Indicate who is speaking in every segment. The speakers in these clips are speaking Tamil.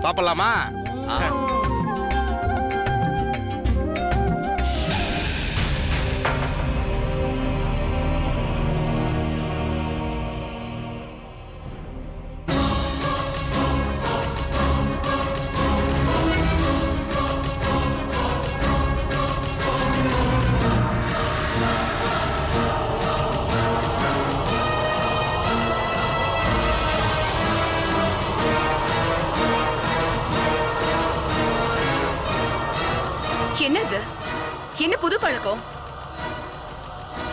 Speaker 1: சாப்பிடலாமா?
Speaker 2: என்னது? என்ன புது பழக்கம்?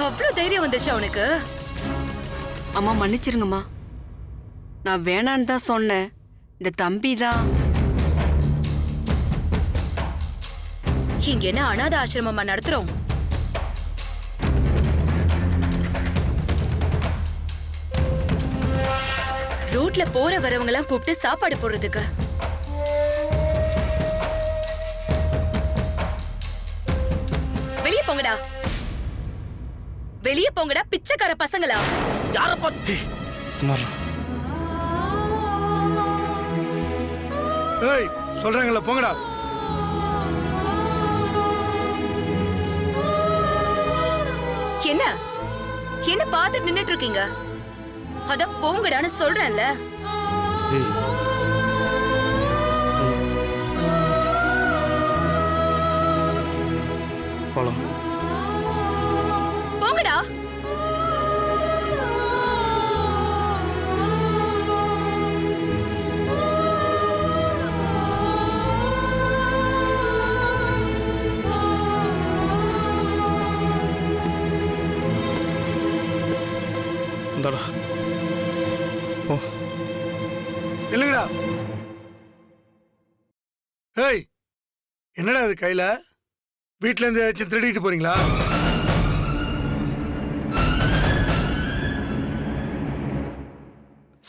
Speaker 2: அவ்வளவு தைரியம் வந்துச்சு அவனுக்கு?
Speaker 3: அம்மா மன்னிச்சிருங்கம்மா, நான் வேணான்னு தான் சொன்னேன். இந்த தம்பி தான்.
Speaker 2: இங்க என்ன அனாதை ஆசிரமமா நடத்துறோம்? ரோட்ல போற வரவங்க எல்லாம் கூப்பிட்டு சாப்பாடு போடுறதுக்கு. வெளியே போங்கடா, வெளியே போங்கடா பிச்சைக்கார பசங்களா!
Speaker 1: யார பாத்து சும்மா
Speaker 4: ஏய் சொல்றாங்கல்ல போங்கடா.
Speaker 2: என்ன என்ன பார்த்துட்டு நின்னுட்டு இருக்கீங்க? அத போங்கடான்னு சொல்றேன்ல.
Speaker 1: போலாம்.
Speaker 2: போங்கடா.
Speaker 1: இந்தாடா. போ.
Speaker 4: இல்லைங்கடா. ஏய் என்னடா இது கையில? வீட்டுல இருந்து ஏதாச்சும் திருடிட்டு போறீங்களா?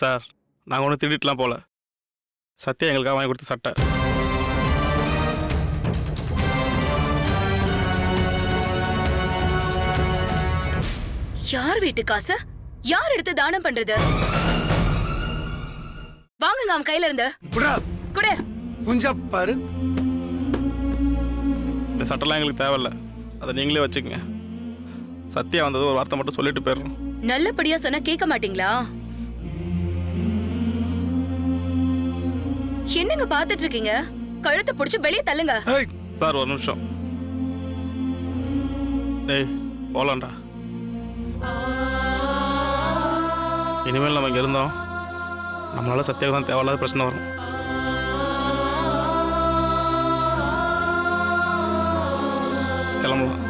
Speaker 1: சார், நாங்கள் ஒன்றும் திருடிட்டுலாம் போல. சத்யா எங்களுக்காக வாங்கி கொடுத்த சட்டை.
Speaker 2: யார் வீட்டு காசு யார் எடுத்து தானம் பண்றது? வாங்குங்க அவன் கையில இருந்து. குடு.
Speaker 4: குஞ்சா பாரு.
Speaker 1: இந்த சட்டைலாம் எங்களுக்கு தேவையில்ல, அதை நீங்களே வச்சுக்கங்க. சத்யா வந்தது ஒரு வார்த்தை மட்டும் சொல்லிட்டு போயிடுறோம்.
Speaker 2: நல்லபடியா சொன்னா கேட்க மாட்டீங்களா? என்னங்க பாத்துட்டு இருக்கீங்க? கழுத்தை புடிச்சு வெளியே தள்ளுங்க.
Speaker 1: சார் ஒரு நிமிஷம். ஏய் போலாம்டா. இனிமேல் நம்ம இங்கே இருந்தோம், நம்மளால சத்யாவுக்கு தான் தேவையில்லாத பிரச்சனை வரும். கிளம்பலாம்.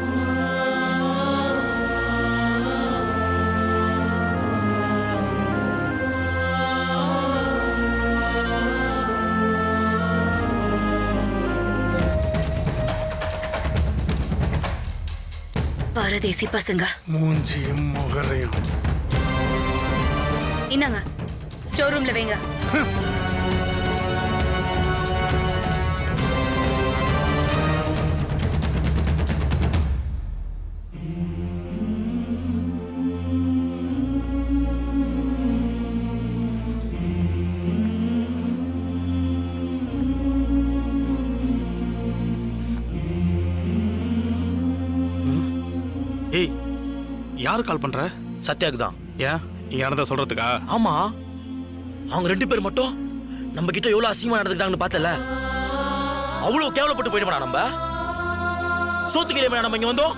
Speaker 2: பாரதேசி பசங்க.
Speaker 4: மூஞ்சியும் முகரையும்.
Speaker 2: இன்னாங்க ஸ்டோர் ரூம்ல வைங்க.
Speaker 1: ஏய் யாரு கால் பண்ற?
Speaker 5: சத்யாக்கு தான்.
Speaker 1: ஏன் இங்க நடந்த சொல்றதுக்கா?
Speaker 5: ஆமா, அவங்க 2 பேர் மட்டும் நம்ம கிட்ட எவ்வளவு அசிங்கமா நடந்துக்கிட்டாங்கன்னு பார்த்தல. அவ்வளவு கேவலப்பட்டு போயிடுமா நம்ம? சோத்துக்கு இல்லையா நம்ம இங்க வந்தோம்?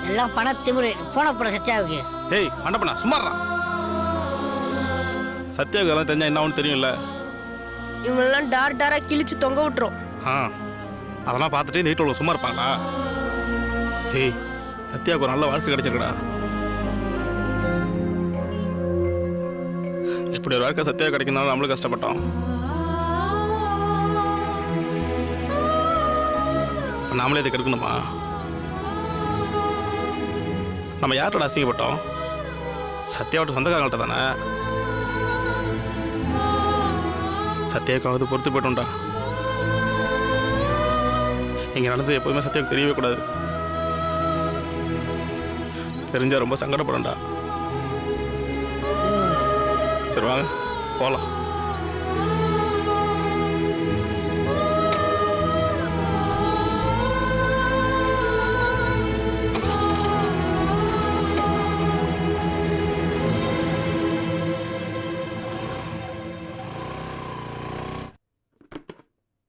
Speaker 6: எல்லாம் பண திமிரு. போன போட சத்யாவுக்கு.
Speaker 1: ஏய் மண்டபனா சும்மாறா. சத்யாவுக்கு எல்லாம் தெரிஞ்சா என்ன ஆகும்னு தெரியும்ல.
Speaker 7: இவங்களெல்லாம் டார் டாரா கிழிச்சு தொங்க விட்டுரும்.
Speaker 1: அதெல்லாம் பார்த்துட்டு இந்த வீட்டில் சும்மா இருப்பாங்களா? ஏய் சத்யாவுக்கு ஒரு நல்ல வாழ்க்கை கிடைச்சிருக்கடா. இப்படி ஒரு வாழ்க்கை சத்யா கிடைக்குனாலும் நம்மளும் கஷ்டப்பட்டோம். நாமளே இதை கெடுக்கணுமா? நம்ம யார்கிட்ட அசிங்கப்பட்டோம்? சத்யாவோட சொந்தக்காரங்கள்ட்ட தானே. சத்யாவுக்காவது பொறுத்து போய்ட்டோம்டா. இங்கே நடந்து எப்போதுமே சத்யாவுக்கு தெரியவே கூடாது. தெரிஞ்சா ரொம்ப சங்கடப்படும்டா. சரி வாங்க போகலாம்.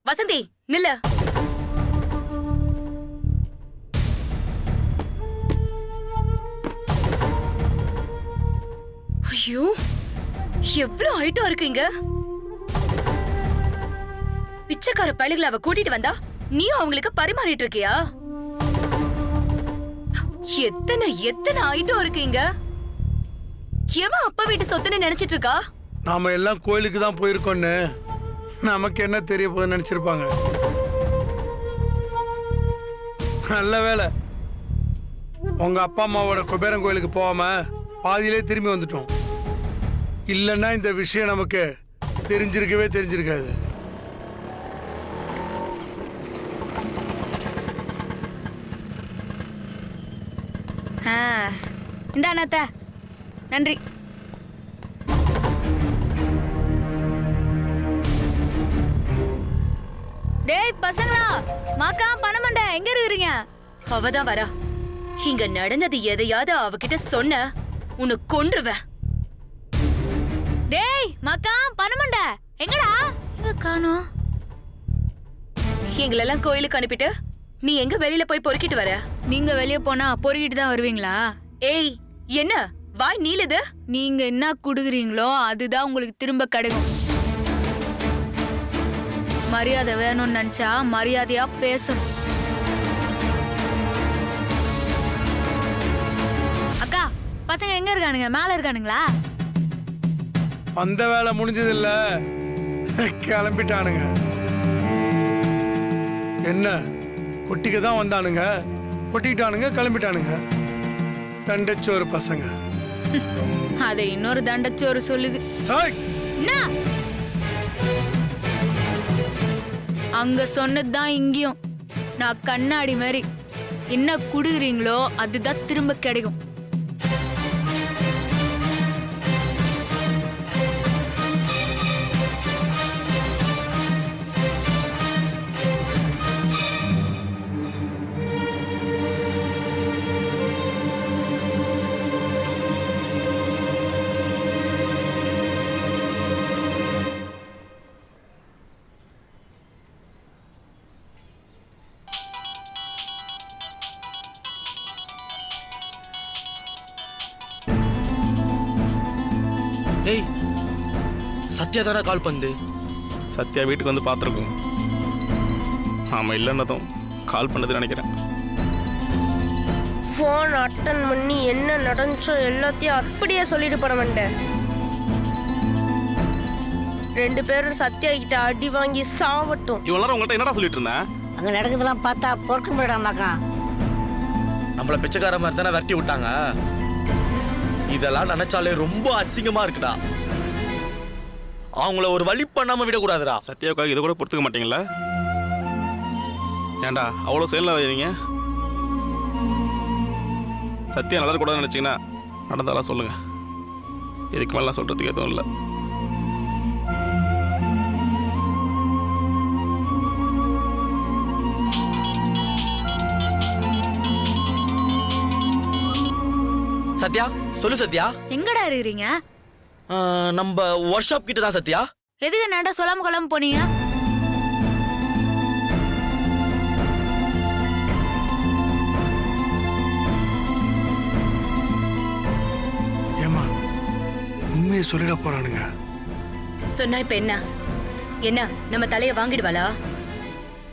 Speaker 2: வசந்தி நில்லு. ஐயோ, எவ்வளவு ஐட்டம் இருக்குங்க. பிச்சைக்கார பயலுகளை அவ கூட்டிட்டு வந்தா நீயும் அவங்களுக்கு பரிமாறிட்டு இருக்கியா? எத்தனை எத்தனை ஐட்டம் இருக்குங்க. எவன் அப்பா வீட்டு சொத்துன்னு நினைச்சிட்டு இருக்கா?
Speaker 4: நாம எல்லாம் கோயிலுக்கு தான் போயிருக்கோன்னு நமக்கு என்ன தெரிய போகுதுன்னு நினைச்சிருப்பாங்க. நல்ல வேலை உங்க அப்பா அம்மாவோட குபேரன் கோயிலுக்கு போகாம பாதியிலே திரும்பி வந்துட்டோம். இல்லைன்னா இந்த விஷயம் நமக்கு தெரிஞ்சிருக்காது.
Speaker 8: இந்த அண்ணாத்த நன்றி. டேய் பசங்களா, மாக்கா பணமண்ட எங்க இருக்கிறீங்க?
Speaker 2: அவதான் வரா. இங்க நடந்தது எதையாவது அவகிட்ட சொன்ன உன்னை கொன்றுவேன்.
Speaker 8: டேய் மாக்கா பணமண்ட எங்கடா? எங்க காணோம்?
Speaker 2: எங்களெல்லாம் கோயிலுக்கு அனுப்பிட்டு நீ எங்க வெளியில போய் பொறுக்கிட்டு வர?
Speaker 8: நீங்க வெளிய போனா பொறுக்கிட்டு தான் வருவீங்களா?
Speaker 2: ஏய், என்ன வாய் நீளுது?
Speaker 8: நீங்க என்ன குடுக்குறீங்களோ அதுதான் உங்களுக்கு திரும்ப கிடைக்கும். மரியாதை வேணும்னு நினைச்சா மரியாதையா பேசணும். அக்கா பசங்க எங்க இருக்கானுங்க? மேல இருக்கானுங்களா?
Speaker 4: அந்த வேலை முடிஞ்சது இல்ல, கிளம்பிட்டானுங்க. என்ன கொட்டிக்க தான் வந்தானுங்க, கொட்டிக்கிட்டானுங்க, கிளம்பிட்டானுங்க. தண்டச்சோறு பசங்க.
Speaker 8: அதை இன்னொரு தண்டச்சோறு சொல்லுது. என்ன அங்க சொன்னதுதான் இங்கேயும். நான் கண்ணாடி மாதிரி என்ன குடுக்குறீங்களோ அதுதான் திரும்ப கிடைக்கும்.
Speaker 5: ஏய், சத்யா தானே கால் பண்ணு.
Speaker 1: சத்யா வீட்டுக்கு வந்து பார்த்துருக்கோம். ஆமாம், இல்லைன்னதும் கால் பண்ணதுன்னு நினைக்கிறேன்.
Speaker 7: ஃபோன் அட்டன் பண்ணி என்ன நடந்துச்சோ எல்லாத்தையும் அப்படியே சொல்லிட்டு போன மாட்டேன். 2 பேரும் சத்யா கிட்ட அடி வாங்கி சாவட்டும்.
Speaker 1: இவ்வளோ நேரம் உங்கள்கிட்ட என்னடா சொல்லிட்டு இருந்தேன்?
Speaker 6: அங்க நடக்குதெல்லாம் பார்த்தா பொறுக்க முடியாடாமாக்கா.
Speaker 5: நம்மள பிச்சைக்கார மாதிரி தானே விரட்டி விட்டாங்க. இதெல்லாம் நினைச்சாலே ரொம்ப அசிங்கமா இருக்குடா. அவங்கள ஒரு வழி பண்ணாம விடக்கூடாதுடா.
Speaker 1: சத்யாவுக்காக இதை கூட பொறுத்துக்க மாட்டீங்களா? ஏன்டா அவ்வளோ செயலில் வைக்கிறீங்க? சத்யா நல்லா கூடாதுன்னு நினச்சிங்கன்னா நடந்தாலாம் சொல்லுங்கள். இதுக்கு மேலாம் சொல்கிறதுக்கு எதுவும் இல்லை.
Speaker 5: சத்யா சொல்லு. சத்யா
Speaker 8: எங்கடா இருக்கிறீங்க?
Speaker 5: நம்ம ஒர்க் ஷாப் கிட்ட தான். சத்யா
Speaker 8: எதுக்கு நாடா சொல்லாம கொள்ளாம போனீங்க?
Speaker 4: ஏமா உண்மையை சொல்லிட போறானுங்க.
Speaker 2: சொன்னா இப்ப என்ன? என்ன நம்ம தலைய வாங்கிடுவாளா?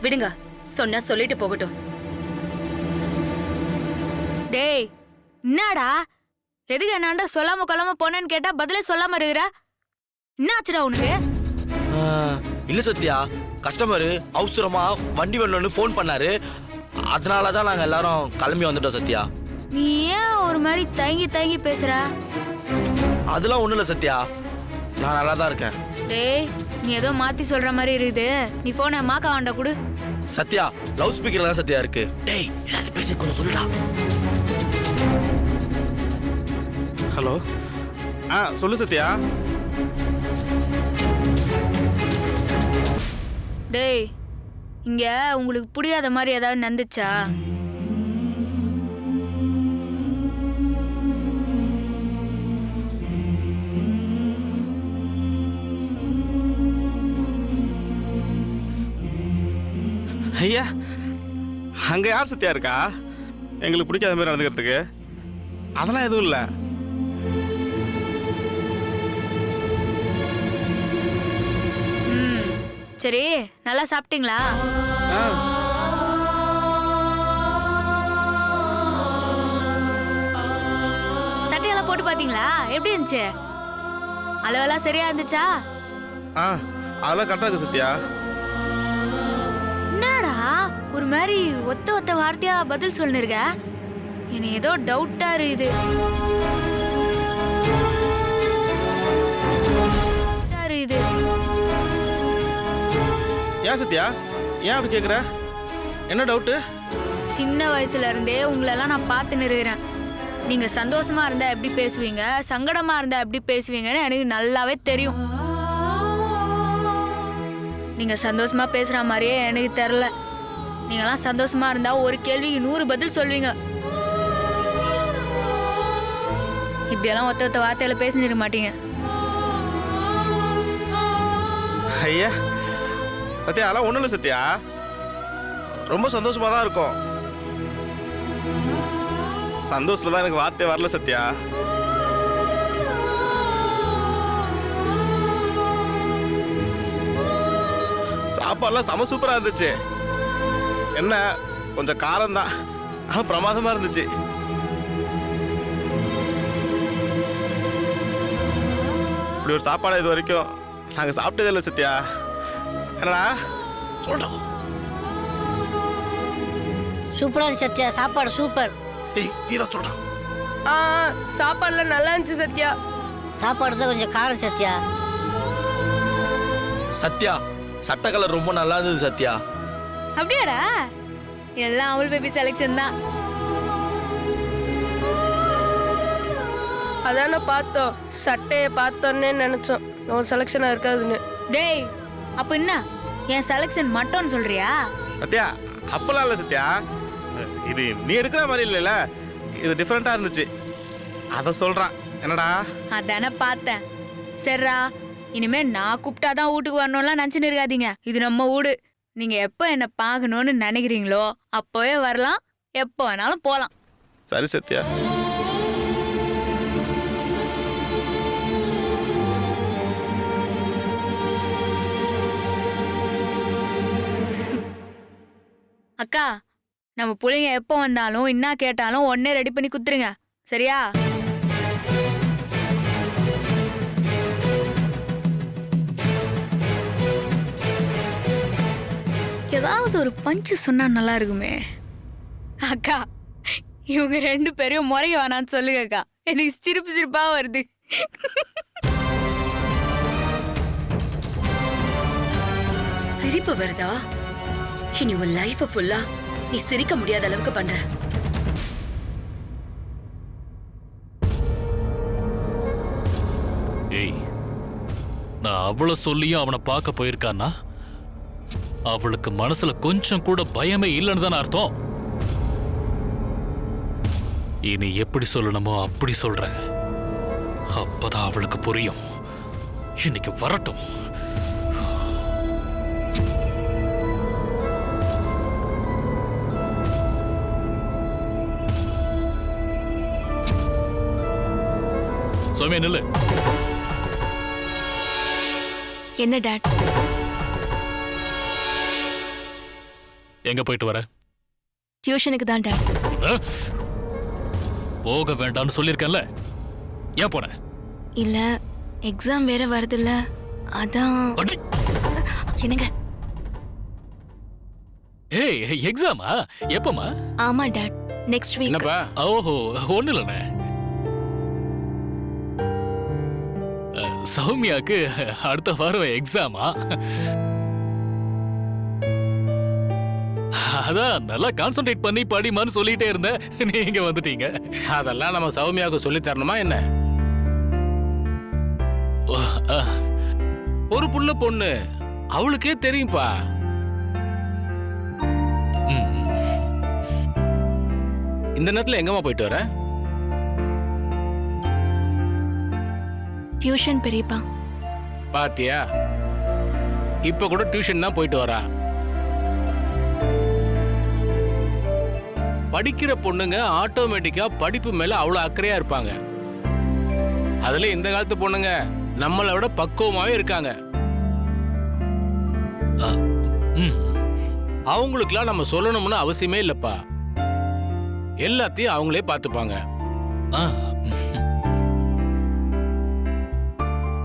Speaker 2: விடுங்க, சொன்னா சொல்லிட்டு போகட்டும்.
Speaker 8: டேய் என்னடா, எதுக்கு என்னாண்ட சொல்லாம கொள்ளாம போனேன்னு கேட்டா பதிலே சொல்லாம இருக்கிற? என்ன ஆச்சுடா உனக்கு?
Speaker 5: இல்ல சத்யா, கஸ்டமரு அவசரமா வண்டி வேணும்னு ஃபோன் பண்ணாரு. அதனாலதான் நாங்க எல்லாரும் கிளம்பி வந்துட்டோம். சத்யா
Speaker 8: நீ ஏன் ஒரு மாதிரி தயங்கி தயங்கி பேசுற?
Speaker 5: அதெல்லாம் ஒண்ணும் இல்ல சத்யா, நான் நல்லா தான் இருக்கேன்.
Speaker 8: டேய் நீ ஏதோ மாத்தி சொல்ற மாதிரி இருக்குது. நீ போனை மாக்கா வாண்டா கொடு.
Speaker 5: சத்யா லவுட் ஸ்பீக்கர்ல தான் சத்யா இருக்கு. டேய் எல்லாத்தையும் பேசி கொஞ்சம் சொல்லுடா.
Speaker 1: ஹலோ, சொல்லு சத்யா.
Speaker 8: டேய் இங்க உங்களுக்கு புரியாத மாதிரி ஏதாவது நடந்துச்சா?
Speaker 1: ஐயா அங்க யார் சத்யா இருக்கா எங்களுக்கு பிடிக்காத மாதிரி நடந்துக்கிறதுக்கு? அதெல்லாம் எதுவும் இல்லை.
Speaker 8: ம் சரி நல்லா சாப்பிட்டீங்களா? சட்டையெல்லாம் போட்டு பாத்தீங்களா? எப்படி இருந்துச்சு? அளவெல்லாம் சரியா இருந்துச்சா?
Speaker 1: அதெல்லாம் கரெக்டாக இருக்கு சத்யா.
Speaker 8: என்னடா ஒரு மாதிரி ஒத்த வார்த்தையா பதில் சொல்லிருக்க? எனக்கு ஏதோ டவுட்டா இருக்குது.
Speaker 1: ஏன் சத்யா ஏன் அப்படி கேட்குற? என்ன டவுட்டு?
Speaker 8: சின்ன வயசுல இருந்தே உங்களெல்லாம் நான் பார்த்துன்னு இருக்கிறேன். நீங்க சந்தோஷமா இருந்தா எப்படி பேசுவீங்க, சங்கடமா இருந்தா எப்படி பேசுவீங்கன்னு எனக்கு நல்லாவே தெரியும். நீங்க சந்தோஷமா பேசுற மாதிரியே எனக்கு தெரியல. நீங்கெல்லாம் சந்தோஷமா இருந்தா ஒரு கேள்விக்கு 100 பதில் சொல்வீங்க. இப்படியெல்லாம் ஒத்த வார்த்தையில பேசினிருக்க மாட்டீங்க.
Speaker 1: ஐயா சத்யா அதெல்லாம் ஒன்றும் இல்லை சத்யா, ரொம்ப சந்தோஷமா தான் இருக்கும். சந்தோஷத்துல தான் எனக்கு வார்த்தை வரல சத்யா. சாப்பாடுலாம் செம சூப்பரா இருந்துச்சு. என்ன கொஞ்சம் காரம் தான், ஆனால் பிரமாதமா இருந்துச்சு. இப்படி ஒரு சாப்பாடு இது வரைக்கும் நாங்கள் சாப்பிட்டதே இல்லை சத்யா. என்னடா
Speaker 5: சொல்றோம்.
Speaker 6: சூப்பரா இருந்துச்சு சத்யா, சாப்பாடு சூப்பர்.
Speaker 5: நீதான் சொல்றான்.
Speaker 7: சாப்பாடுலாம் நல்லா இருந்துச்சு சத்யா.
Speaker 6: சாப்பாடு தான் கொஞ்சம் காரம் சத்யா.
Speaker 5: சத்யா சட்டை கலர் ரொம்ப நல்லா இருந்தது சத்யா.
Speaker 8: அப்படியாடா? எல்லாம் அவள் பேபி செலெக்ஷன் தான்.
Speaker 7: அதானே பார்த்தோம், சட்டையை பார்த்தோன்னே நினைச்சோம் உன் செலெக்ஷனா இருக்காதுன்னு.
Speaker 8: டேய் அப்ப என்ன என் செலெக்ஷன் மட்டும்னு சொல்றியா?
Speaker 1: சத்யா அப்பெல்லாம் இல்லை சத்யா, இது நீ எடுக்கிற மாதிரி இல்லைல்ல, இது டிஃப்ரெண்ட்டாக இருந்துச்சு, அதை சொல்கிறான். என்னடா?
Speaker 8: அதானே பார்த்தேன். சரிடா, இனிமே நான் கூப்பிட்டாதான் வீட்டுக்கு வரணும்லாம் நினச்சின்னு இருக்காதீங்க. இது நம்ம வீடு. நீங்க எப்போ என்ன பார்க்கணும்னு நினைக்கிறீங்களோ அப்போவே வரலாம், எப்போ வேணாலும் போகலாம்.
Speaker 1: சரி சத்யா.
Speaker 8: அக்கா, நம்ம பிள்ளைங்க எப்போ வந்தாலும் என்ன கேட்டாலும் உடனே ரெடி பண்ணி குத்துருங்க, சரியா? ஏதாவது ஒரு பஞ்சு சொன்னா நல்லா இருக்குமே. அக்கா, இவங்க 2 பேரையும் முறைய வேணான்னு சொல்லுங்க அக்கா, எனக்கு சிரிப்பா வருது.
Speaker 2: சிரிப்பு வருதா? இனி உன் லைஃப் ஃபுல்லா நீ சிரிக்க முடியாத அளவுக்கு பண்ற.
Speaker 9: ஏய், நான் அவ்வளவு சொல்லியும் அவனை பார்க்க போயிருக்கான்னா அவளுக்கு மனசுல கொஞ்சம் கூட பயமே இல்லைன்னு தானே அர்த்தம். இனி எப்படி சொல்லணுமோ அப்படி சொல்றேன், அப்பதான் அவளுக்கு புரியும். இன்னைக்கு வரட்டும். சௌமியா நில்லு.
Speaker 8: என்ன டாட்?
Speaker 9: எங்க போயிட்டு வர?
Speaker 8: டியூஷனுக்கு தான் டாட்.
Speaker 9: போக வேண்டாம்னு சொல்லிருக்கேன்ல, ஏன் போன?
Speaker 8: இல்ல, எக்ஸாம் வேற வருதுல்ல, அதான். என்னங்க?
Speaker 9: ஏய், எக்ஸாமா? எப்பமா?
Speaker 8: ஆமா டாட், நெக்ஸ்ட் வீக்.
Speaker 1: என்னப்பா?
Speaker 9: ஓஹோ, ஒண்ணு இல்லண்ணே. சௌமியாக்கு அடுத்த வாரம் எக்ஸாமா? அதான் நல்லா கான்சென்ட்ரேட் பண்ணி படிமான்னு சொல்லிட்டே இருந்தேன், நீங்க வந்துட்டீங்க.
Speaker 1: அதெல்லாம் நம்ம சௌமியாவுக்கு சொல்லி தரணுமா என்ன? ஒரு புள்ள பொண்ணு, அவளுக்கே தெரியும்பா. இந்த நேரத்துல எங்கம்மா போயிட்டு வர?
Speaker 8: டியூஷன் பெரியப்பா.
Speaker 1: பாத்தியா, இப்ப கூட டியூஷன் தான் போயிட்டு வரா.
Speaker 10: படிக்கிற பொண்ணுங்க ஆட்டோமேட்டிக்கா படிப்பு மேல அவ்வளவு அக்கறையா இருப்பாங்க. அதுல இந்த காலத்து பொண்ணுங்க நம்மளை விட பக்குவமாவே இருக்காங்க. அவங்களுக்குலாம் நம்ம சொல்லணும்னு அவசியமே இல்லப்பா. எல்லாத்தையும் அவங்களே பார்த்துப்பாங்க.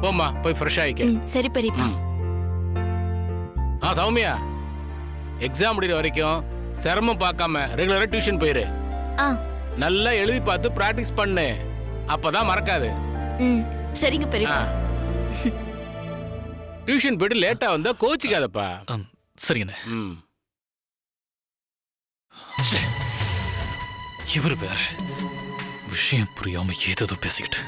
Speaker 10: போம்மா, போய் ஃப்ரெஷ் ஆயிக்க.
Speaker 8: சரி பெரியப்பா.
Speaker 10: சௌமியா, எக்ஸாம் முடிகிற வரைக்கும் சிரமம் பார்க்காம ரெகுலரா டியூஷன் போயிரு. நல்லா எழுதி பார்த்து பிராக்டிஸ் பண்ணு, அப்பதான் மறக்காது.
Speaker 8: சரிங்க பெரியப்பா.
Speaker 10: டியூஷன் போயிட்டு லேட்டா வந்தா கோச்சிக்காதப்பா.
Speaker 9: சரிங்கண்ணே. இவர் வேற விஷயம் புரியாம ஏதோ பேசிக்கிட்டு.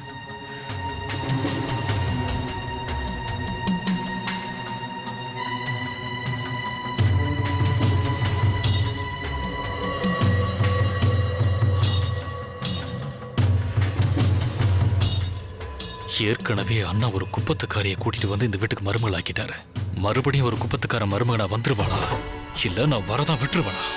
Speaker 9: ஏற்கனவே அண்ணா ஒரு குப்பத்துக்காரியை கூட்டிட்டு வந்து இந்த வீட்டுக்கு மருமகள் ஆக்கிட்டாரு. மறுபடியும் ஒரு குப்பத்துக்கார மருமகனா வந்துருவாளா இல்ல நான் வரதான் விட்டுருவானா?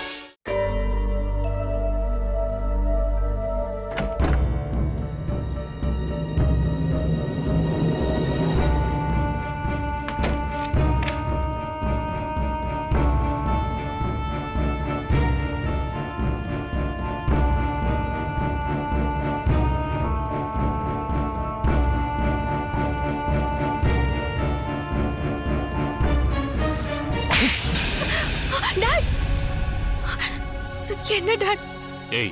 Speaker 8: என்ன டாட்?
Speaker 9: ஏய்,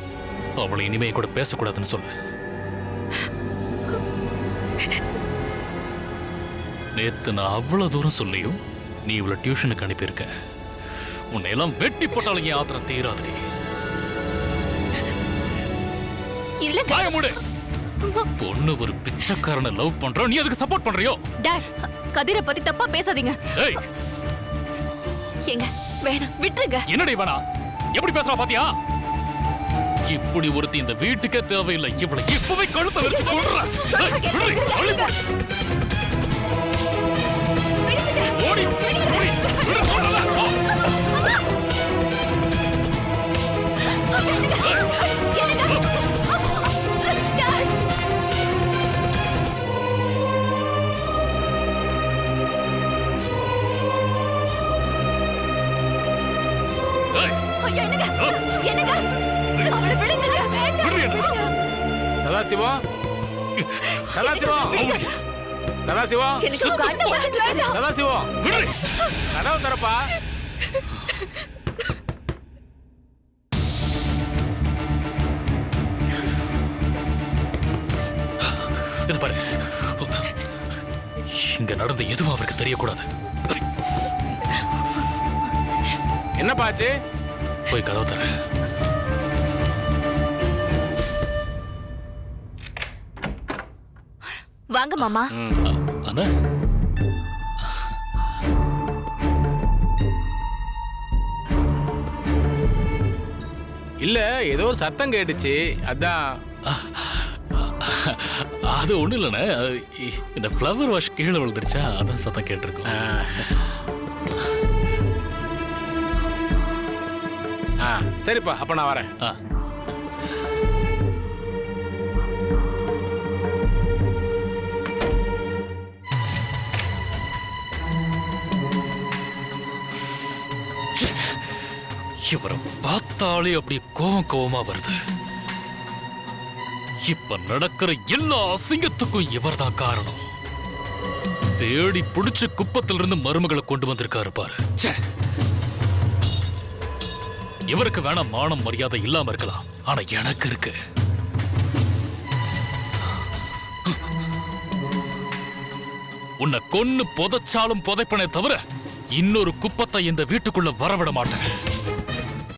Speaker 9: அவளை இனிமே கூட பேசக்கூடாதுன்னு சொல்லு. நேத்து நான் அவ்வளவு தூரம் சொல்லியும் நீ இவ்வளவு டியூஷனுக்கு அனுப்பியிருக்க. உன்னை எல்லாம் வெட்டி போட்டாலும் என் ஆத்திரம் தீராதுடி.
Speaker 8: இல்ல
Speaker 9: மூடு. பொண்ணு ஒரு பிச்சைக்காரனை லவ் பண்ற, நீ அதுக்கு சப்போர்ட் பண்றியோ?
Speaker 8: டாட், கதிரை பத்தி தப்பா பேசாதீங்க.
Speaker 9: ஏய்,
Speaker 8: ஏங்க வேணாம், விட்டுருங்க.
Speaker 9: என்னடி வேணா? எப்படி பேசுறா பாத்தியா? இப்படி ஒருத்தி இந்த வீட்டுக்கே தேவையில்லை. இவளை இப்பவே கழுத்தை வச்சு கொல்றா. ஓடி விடு சொல்லல.
Speaker 10: சதாசிவம், சதாசிவம், சதாசிவம், சதாசிவம், கதவு தரப்பா.
Speaker 9: இது பாரு, இங்க நடந்த எதுவும் அவருக்கு தெரியக்கூடாது.
Speaker 10: என்ன பாச்சு?
Speaker 9: போய் கதவு தர.
Speaker 8: வாங்க மாமா.
Speaker 9: அண்ணா,
Speaker 10: இல்ல ஏதோ சத்தம் கேட்டுச்சு, அதான்.
Speaker 9: அது ஒண்ணு இல்லண்ணே, இந்த ஃப்ளவர் வாஷ் கீழே விழுந்துருச்சா, அதான் சத்தம் கேட்டிருக்கோம்.
Speaker 10: சரிப்பா, அப்ப நான் வரேன்.
Speaker 9: இவரை பார்த்தாலே அப்படி கோவமா வருது. இப்ப நடக்கிற எல்லா அசிங்கத்துக்கும் இவர்தான் காரணம். தேடி புடிச்சு குப்பத்திலிருந்து மருமகளை கொண்டு வந்திருக்காரு பாரு. இவருக்கு வேணா மானம் மரியாதை இல்லாம இருக்கலாம், ஆனா எனக்கு இருக்கு. உன்னை கொன்னு புதைச்சாலும் புதைப்பனே தவிர இன்னொரு குப்பத்தை இந்த வீட்டுக்குள்ள வரவிட மாட்டேன்.